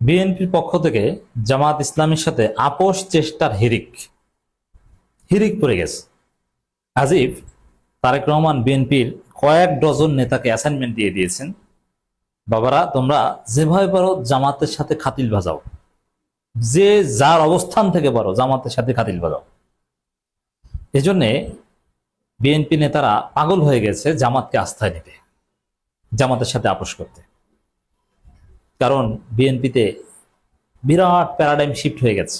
বিএনপির পক্ষ থেকে জামাত ইসলামীর সাথে আপোষ চেষ্টার হিড়িক হিড়িক পড়ে গেছে। আজিব তারেক রহমান বিএনপির কয়েক ডজন নেতাকে অ্যাসাইনমেন্ট দিয়ে দিয়েছেন, বাবারা তোমরা যেভাবে পারো জামাতের সাথে খাতিল বাজাও, যে যার অবস্থান থেকে পারো জামাতের সাথে খাতিল বাজাও। এজন্যে বিএনপি নেতারা পাগল হয়ে গেছে জামাতকে আস্থায় নিতে, জামাতের সাথে আপোষ করতে। কারণ বিএনপিতে বিরাট প্যারাডাইম শিফট হয়ে গেছে।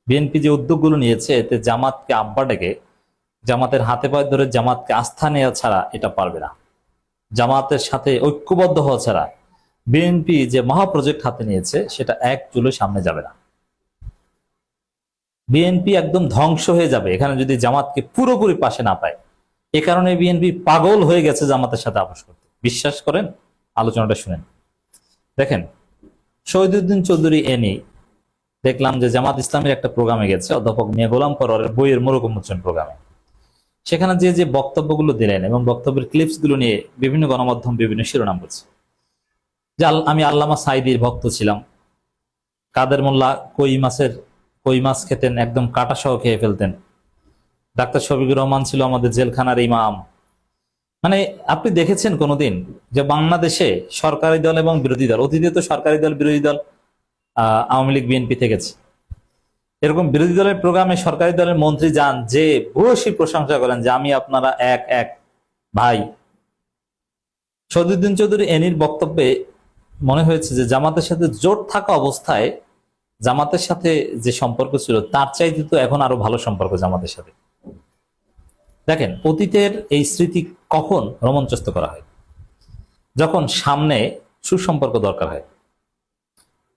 বিএনপি যে উদ্যোগগুলো নিয়েছে এতে জামাতকে আব্বা ডেকে জামাতের হাতে পায়ে ধরে জামাতকে আস্থা নেওয়া ছাড়া এটা পারবে না। জামাতের সাথে ঐক্যবদ্ধ হওয়া ছাড়া বিএনপি যে মহাপ্রজেক্ট হাতে নিয়েছে সেটা এক চুলো সামনে যাবে না। বিএনপি একদম ধ্বংস হয়ে যাবে এখানে যদি জামাতকে পুরোপুরি পাশে না পায়। এ কারণে বিএনপি পাগল হয়ে গেছে জামাতের সাথে আপোষ করতে। বিশ্বাস করেন, আলোচনাটা শুনেন। দেখেন, শহীদুদ্দিন চৌধুরী এনি দেখলাম যে জামাত ইসলামের একটা প্রোগ্রামে গেছে, অধ্যাপক মিয়া গোলাম পরোয়ারের বইয়ের মোড়ক উন্মোচন প্রোগ্রামে। সেখানে যে যে বক্তব্যগুলো দিলেন এবং বক্তব্যের ক্লিপস গুলো নিয়ে বিভিন্ন গণমাধ্যম বিভিন্ন শিরোনাম করছে যে আমি আল্লামা সাইদির ভক্ত ছিলাম, কাদের মোল্লা কই মাছ খেতেন, একদম কাটা সহ খেয়ে ফেলতেন, ডাক্তার শফিকুর রহমান ছিল আমাদের জেলখানার ইমাম। মানে আপনি দেখেছেন কোনোদিন যে বাংলাদেশে সরকারি দল এবং বিরোধী দল, অতীতে তো সরকারি দল বিরোধী দল আওয়ামী লীগ বিএনপি থেকেছে, এরকম বিরোধী দলের প্রোগ্রামে সরকারি দলের মন্ত্রী যান যে ভূয়সী প্রশংসা করেন যে আমি আপনারা এক এক ভাই। শহীদুদ্দিন চৌধুরী এনির বক্তব্যে মনে হয়েছে যে জামাতের সাথে জোট থাকা অবস্থায় জামাতের সাথে যে সম্পর্ক ছিল তার চাইতে তো এখন আরো ভালো সম্পর্ক জামাতের সাথে। দেখেন, অতীতের এই স্মৃতি কখন রোমাঞ্চস্ত করা হয়? যখন সামনে সুসম্পর্ক দরকার হয়।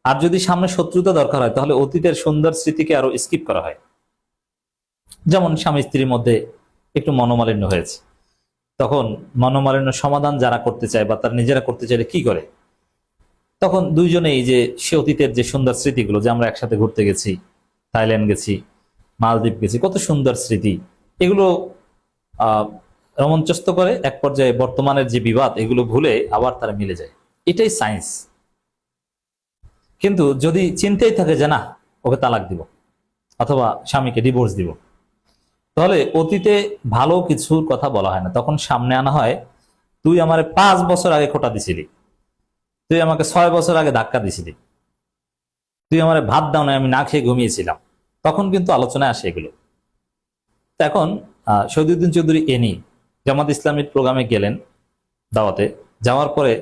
আর যদি সামনে শত্রুতা দরকার হয় তাহলে অতীতের সুন্দর স্মৃতিকে আরো স্কিপ করা হয়। যেমন স্বামী স্ত্রীর মধ্যে একটু মনোমালিন্য হয়েছে, তখন মনোমালিন্য সমাধান যারা করতে চায় বা তারা নিজেরা করতে চাইলে কি করে, তখন দুইজনেই যে সে অতীতের যে সুন্দর স্মৃতিগুলো, যে আমরা একসাথে ঘুরতে গেছি, থাইল্যান্ড গেছি, মালদ্বীপ গেছি, কত সুন্দর স্মৃতি, এগুলো রোমাঞ্চস্ত করে। এক পর্যায়ে বর্তমানের যে বিবাদ এগুলো ভুলে আবার তারা মিলে যায়। এটাই সায়েন্স। কিন্তু যদি চিন্তাই থাকে যে না ওকে তালাক দিব অথবা স্বামীকে ডিভোর্স দিব, তাহলে অতীতে ভালো কিছুর কথা বলা হয় না, তখন সামনে আনা হয় তুই আমার 5 বছর আগে খোটা দিছিলি, তুই আমাকে 6 বছর আগে ধাক্কা দিছিলি, তুই আমার ভাত দাও না আমি না খেয়ে ঘুমিয়েছিলাম। তখন কিন্তু আলোচনায় আসে এগুলো। এখন শহীদুদ্দিন চৌধুরী এনি জামাত ইসলামীর প্রোগ্রামে গেলেন দাওয়াতে, যাওয়ার পরে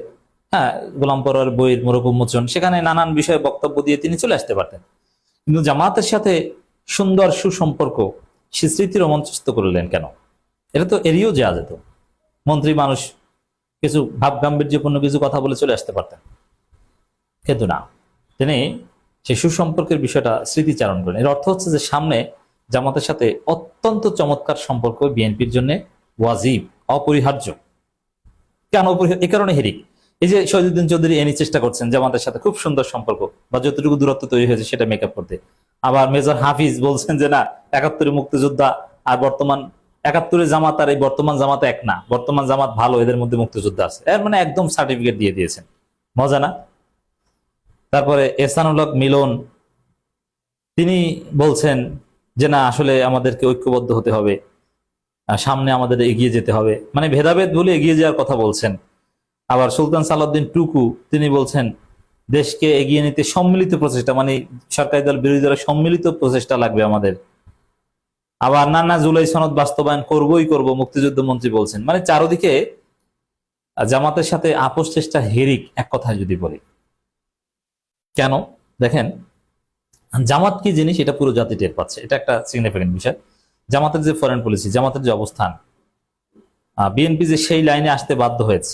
গোলাম পরোয়ার বইয়ের মোড়ক উন্মোচন, সেখানে নানান বিষয়ে বক্তব্য দিয়ে তিনি চলে আসতে পারতেন, কিন্তু জামাতের সাথে সুন্দর সুসম্পর্ক সে স্মৃতি রোমাঞ্চস্ত করলেন কেন? এটা তো এড়িয়েও যাওয়া যেত। মন্ত্রী মানুষ, কিছু ভাব গাম্ভীর্যপূর্ণ কিছু কথা বলে চলে আসতে পারতেন, কিন্তু না, তিনি সেই সুসম্পর্কের বিষয়টা স্মৃতিচারণ করেন। এর অর্থ হচ্ছে যে সামনে জামাতের সাথে অত্যন্ত চমৎকার সম্পর্ক বিএনপির জন্য ওয়াজিব, অপরিহার্য। কেন অপরিহার্য? এ কারণে হেরিক। এই যে শহীদুদ্দিন চৌধুরী এনি চেষ্টা করছেন জামাতের সাথে খুব সুন্দর সম্পর্ক বা যতটুকু দূরত্ব তৈরি হয়েছে সেটা মেকআপ করতে। আবার মেজর হাফিজ বলছেন যে না 71 মুক্তিযোদ্ধা আর বর্তমান 71 জামাত আর এই বর্তমান জামাত এক না, বর্তমান জামাত ভালো, এদের মধ্যে মুক্তিযোদ্ধা আছে। এর মানে একদম সার্টিফিকেট দিয়ে দিয়েছেন, মজা না? তারপরে এহসানুল হক মিলন তিনি বলছেন যে না আসলে আমাদেরকে ঐক্যবদ্ধ হতে হবে, সামনে আমাদের এগিয়ে যেতে হবে, মানে ভেদাভেদ বলে এগিয়ে যাওয়ার কথা বলছেন। আবার সুলতান সালাউদ্দিন টুকু তিনি বলছেন দেশকে এগিয়ে নিতে সম্মিলিত প্রচেষ্টা, মানে সরকারি দল বিরোধী দলের সম্মিলিত প্রচেষ্টা লাগবে আমাদের। আবার নানা জুলাই সনদ বাস্তবায়ন করবই করব মুক্তিযুদ্ধ মন্ত্রী বলছেন। মানে চারদিকে জামাতের সাথে আপোষ চেষ্টা হেরিক, এক কথায় যদি বলি। কেন? দেখেন, জামাত কি জিনিস এটা পুরো জাতি টের পাচ্ছে, এটা একটা সিগনিফিকেন্ট বিষয়। জামাতের যে ফরেন পলিসি, জামাতের যে অবস্থান, বিএনপি যে সেই লাইনে আসতে বাধ্য হয়েছে।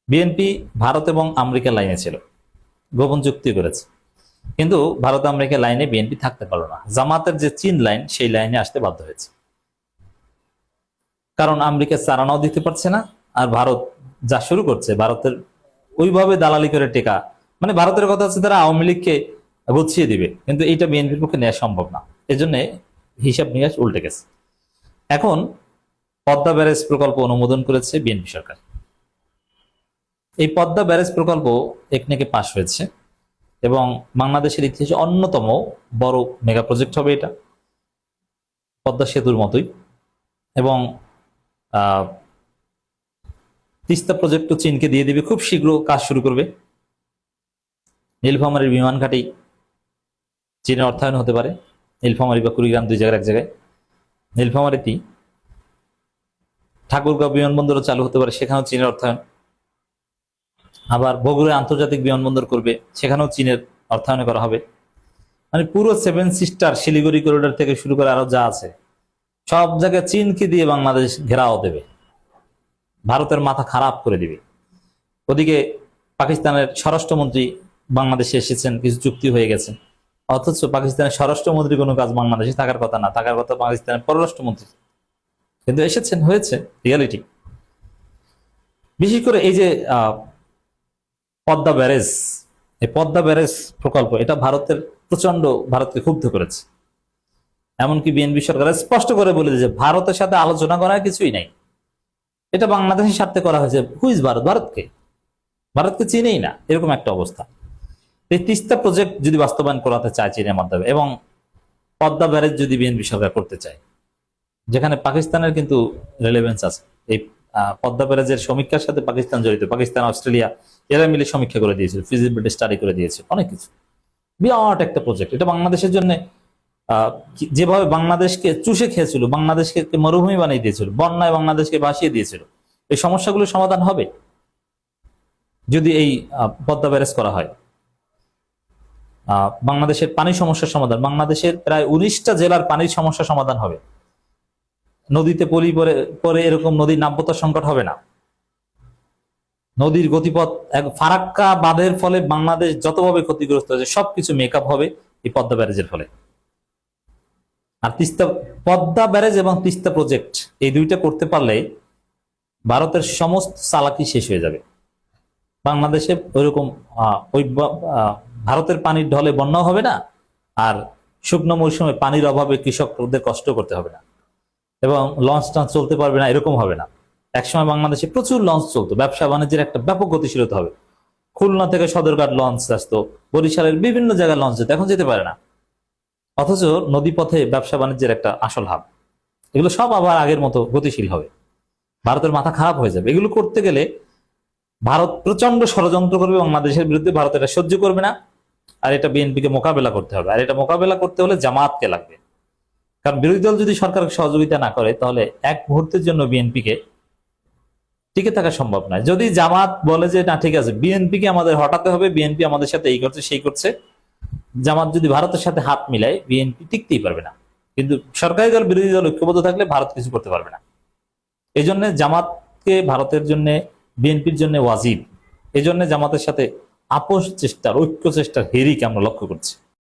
বিএনপি ভারত এবং আমেরিকা লাইনে ছিল, গোপন চুক্তি করেছে, কিন্তু ভারত আমেরিকা লাইনে বিএনপি থাকতে পারলো না। জামাতের যে চীন লাইন সেই লাইনে আসতে বাধ্য হয়েছে, কারণ আমেরিকা চারানাও দিতে পারছে না, আর ভারত যা শুরু করছে, ভারতের ওইভাবে দালালি করে টেকা, মানে ভারতের কথা হচ্ছে তারা আওয়ামী লীগকে গুছিয়ে দিবে, কিন্তু এটা বিএনপির পক্ষে নেওয়া সম্ভব না। এজন্য হিসাব নিকাশ উল্টে গেছে। এখন পদ্মা ব্যারেজ প্রকল্প অনুমোদন করেছে বিএনপি সরকার। এই পদ্মা ব্যারেজ প্রকল্প একনেকে পাশ হয়েছে, এবং বাংলাদেশের ইতিহাসে অন্যতম বড় মেগা প্রজেক্ট হবে এটা, পদ্মা সেতুর মতোই। এবং তিস্তা প্রজেক্টও চীনকে দিয়ে দিবে, খুব শীঘ্র কাজ শুরু করবে। নীলফামারীর বিমান ঘাঁটি চীনের অর্থায়ন হতে পারে, নীলফামারী বা কুড়িগ্রাম দুই জায়গার এক জায়গায়। নীলফামারীতেই ঠাকুরগাঁও বিমানবন্দরও চালু হতে পারে, সেখানেও চীনের অর্থায়ন। আবার বগুড়া আন্তর্জাতিক বিমানবন্দর করবে, সেখানেও চীনের অর্থায়নে করা হবে। মানে পুরো 7 সিস্টার, শিলিগুড়ি করিডোর থেকে শুরু করে আরো যা আছে সব জায়গায় চীনকে দিয়ে বাংলাদেশ ঘেরাও দেবে, ভারতের মাথা খারাপ করে দিবে। ওদিকে পাকিস্তানের স্বরাষ্ট্রমন্ত্রী বাংলাদেশে এসেছেন, কিছু চুক্তি হয়ে গেছে, অথচ পাকিস্তানের স্বরাষ্ট্রমন্ত্রী কোনো কাজ বাংলাদেশে থাকার কথা না, থাকার কথা পাকিস্তানের পররাষ্ট্রমন্ত্রী, কিন্তু এসেছেন, হয়েছে রিয়ালিটি। বিশেষ করে এই যে পদ্মা ব্যারেজ, এই পদ্মা ব্যারেজ প্রকল্প, এটা ভারতকে ক্ষুব্ধ করেছে। এমনকি বিএনপি সরকার স্পষ্ট করে বলে দিয়েছে ভারতের সাথে আলোচনা করার কিছুই নাই, এটা বাংলাদেশের স্বার্থে করা হয়েছে। হুইজ ভারত? ভারতকে চিনেই না, এরকম একটা অবস্থা। এই তিস্তা প্রজেক্ট যদি বাস্তবায়ন করাতে চায় চীনের মাধ্যমে, এবং পদ্মা ব্যারেজ যদি বিএনপি সরকার করতে চায়, যেখানে পাকিস্তানের কিন্তু রেলেভেন্স আছে, এই পদ্মা ব্যারেজের সমীক্ষার সাথে পাকিস্তান জড়িত, পাকিস্তান অস্ট্রেলিয়া এরা মিলে সমীক্ষা করে দিয়েছিল, ফিজিবিলিটি স্টাডি করে দিয়েছে, অনেক কিছু। বিরাট একটা প্রজেক্ট এটা বাংলাদেশের জন্য। যেভাবে বাংলাদেশকে চুষে খেয়েছিল, বাংলাদেশকে মরুভূমি বানিয়ে দিয়েছিল, বন্যায় বাংলাদেশকে ভাসিয়ে দিয়েছিল, এই সমস্যাগুলো সমাধান হবে যদি এই পদ্মা ব্যারেজ করা হয়। বাংলাদেশের পানি সমস্যার সমাধান, বাংলাদেশের প্রায় 19টা জেলার পানির সমস্যা সমাধান হবে। নদীতে পলি পরে এরকম নদীর নাব্যতার সংকট হবে না। নদীর গতিপথ, ফারাক্কা বাঁধের ফলে বাংলাদেশ যতভাবে ক্ষতিগ্রস্ত হয়েছে সবকিছু মেকআপ হবে এই পদ্মা ব্যারেজের ফলে। আর পদ্মা ব্যারেজ এবং তিস্তা প্রজেক্ট, এই দুইটা করতে পারলে ভারতের সমস্ত চালাকি শেষ হয়ে যাবে। বাংলাদেশে ওইরকম ভারতের পানির ঢলে বন্যা হবে না, আর শুকনো মৌসুমে পানির অভাবে কৃষকদের কষ্ট করতে হবে না, এবং লঞ্চ টঞ্চ চলতে পারবে না, এরকম হবে না। একসময় বাংলাদেশে প্রচুর লঞ্চ চলতো, ব্যবসা বাণিজ্যের একটা ব্যাপক গতিশীলতা হবে। খুলনা থেকে সদরঘাট লঞ্চ আসতো, বরিশালের বিভিন্ন জায়গায় লঞ্চ যেত, এখন যেতে পারে না। অথচ নদীপথে ব্যবসা বাণিজ্যের একটা আসল হাব, এগুলো সব আবার আগের মতো গতিশীল হবে। ভারতের মাথা খারাপ হয়ে যাবে। এগুলো করতে গেলে ভারত প্রচন্ড ষড়যন্ত্র করবে বাংলাদেশের বিরুদ্ধে, ভারত এটা সহ্য করবে না, আর এটা বিএনপিকে মোকাবেলা করতে হবে। আর এটা মোকাবেলা করতে হলে জামাতকে লাগবে, কারণ বিরোধী দল যদি সরকারকে সহযোগিতা না করে তাহলে এক মুহূর্তের জন্য বিএনপিকে টিকে থাকা সম্ভব নয়। যদি জামাত বলে যে না ঠিক আছে, বিএনপিকে আমাদের হটাতে হবে, বিএনপি আমাদের সাথে এই করছে সেই করছে, জামাত যদি ভারতের সাথে হাত মিলায় বিএনপি টিকতেই পারবে না। কিন্তু সরকারি দল বিরোধী দল ঐক্যবদ্ধ থাকলে ভারত কিছু করতে পারবে না। এই জন্য জামাতকে ভারতের জন্য, বিএনপির জন্য ওয়াজিব। এই জন্য জামাতের সাথে আপোষ চেষ্টার, ঐক্য চেষ্টার হেরিকে আমরা লক্ষ্য করছি।